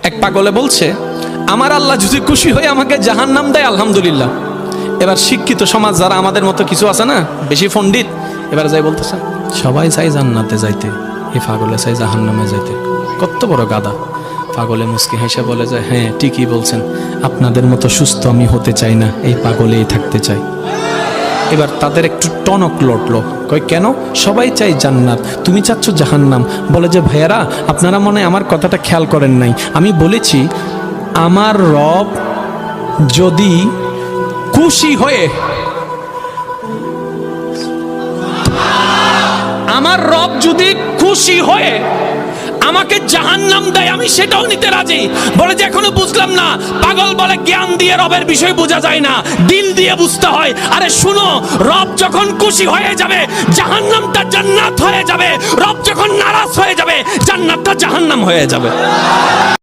এক পাগলে বলছে, আমার আল্লাহ যদি খুশি হয়ে আমাকে জাহান্নাম দেয় আলহামদুলিল্লাহ। এবার শিক্ষিত সমাজ যারা আমাদের মতো কিছু আছে না, বেশি পণ্ডিত, এবার যাই বলতেছে সবাই চাই জান্নাতে যাইতে, এই পাগলে চাই জাহান্নামে যাইতে। কত বড় গাদা। পাগলে মুস্কি হেসে বলে যায়, হ্যাঁ ঠিকই বলছেন, আপনাদের মতো সুস্থ আমি হতে চাই না, এই পাগলেই থাকতে চাই। এবার তাদের একটু টনক লটলো, কয় কেন? সবাই চাই জান্নাত, তুমি চাচ্ছ জাহান্নাম। বলে যে ভাইয়ারা, আপনারা মনে হয় আমার কথাটা খেয়াল করেন নাই। আমি বলেছি আমার রব যদি খুশি হয়ে, আমার রব যদি খুশি হয়ে আমাকে জাহান্নাম দেয়, আমি সেটাও নিতে রাজি। বলে যে এখনো বুঝলাম না। পাগল বলে জ্ঞান দিয়ে রবের বিষয় বোঝা যায় না, দিল দিয়ে বুঝতে হয়। আরে শুনো, রব যখন খুশি হয়ে যাবে জাহান্নামটা জান্নাত হয়ে যাবে, রব যখন নারাজ হয়ে যাবে জান্নাতটা জাহান্নাম হয়ে যাবে।